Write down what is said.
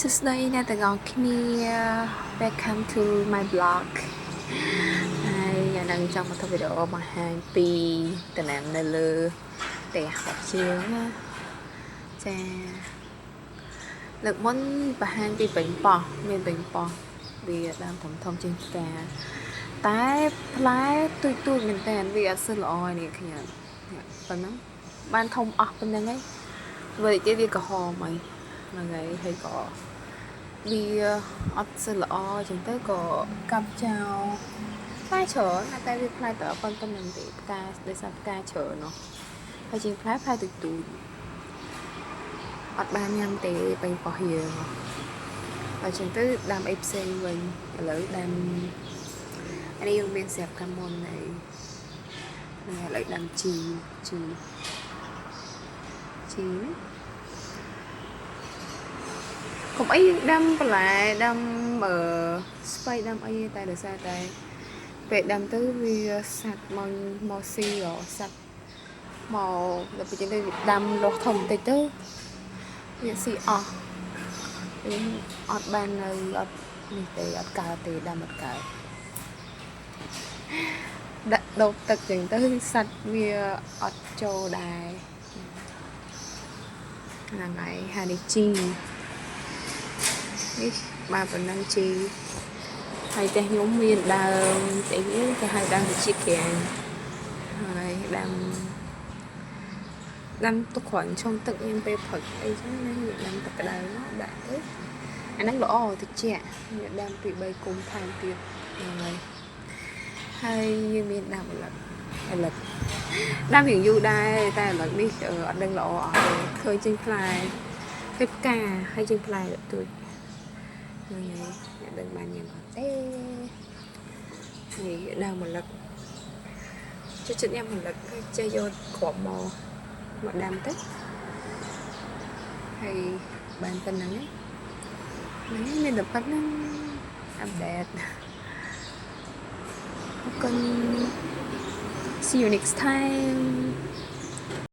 សួស្តីអ្នកទាំងអស់គ្នា Welcome to my blog ហើយយ៉ាងណាចង់មកធ្វើវីដេអូបង្ហាញពីតំណែងនៅលើផ្ទះរបស់យើងណាចាលើកមុនបង្ហាញពីបេងប៉ោះមានបេងប៉ោះវាដើមធំជាងផ្កាតែផ្លែទូចមែនតើវាអត់សូវល្អនេះគ្នាប៉ុណ្ណឹងបានធំអស់ប៉ុណ្្នឹងហើយមើលទៀតវាក្រហមហ្នឹងហើយក៏វាអត់សូវល្អអញ្ចឹងទៅក៏កាប់ចោលផ្លែច្រើនតែវាផ្លែតប៉ុណ្្នឹងទេផ្កាដោយសារផ្កាច្រើនเนาะហើយជាងផ្លែទូចអត់បានញ៉ាំទេបេងប៉ោះយើងហើយអញ្ចឹងទៅដាំអីផ្សេងវិញឥឡូវដាំនេះយើងមានស្រាប់កាមុនហើយឥឡូវដាំជីកុំអីដាំបន្លែដាំស្ពៃដាំអីតែដោយសារតែពេលដាំទៅវាសាត់មកស៊ីសាត់មកដល់ពេលទៅដាំលាស់ធំបន្តិចទៅវាស៊ីអស់វាអត់បាននៅអត់នេះទេអត់កើតទេដាំអត់កើតដាក់ដុតទឹកចឹងទៅសាត់វាអត់ចូលដែរហ្នឹងហើយហើយនេះជីនេះបានប៉ុណ្ណឹងជីហើយតែខ្ញុំមានដើមស្អីនេះគេហៅដើមវិជាក្រាញ់ហើយដាំទុកគ្រាន់ឆុងទឹកញ៉ាំពេលព្រឹកអីចឹងណាដាំទឹកក្តៅមកដាក់ទៅអាហ្នឹងល្អតិចដាំពី3គុំថែមទៀតហ្នឹងហើយយើងមានដាំឥឡូវដាំរៀងយូរដែរតែឥឡូវនេះអត់ដឹងល្អអត់ទេឃើញចេញផ្លែឃើញផ្កាហើយចេញផ្លែទូចហ្នឹងហើយអ្នកដឹងបានញ៉ាំអត់ទេនេះដាំម្លឹកចិត្តញ៉ាំម្លឹកចេះយកគ្រាប់មកដាំទៅហើយបានប៉ុណ្ណឹងហ្នឹងមានតែប៉ុណ្ណឹងអាប់ដេតអរគុណ See you next time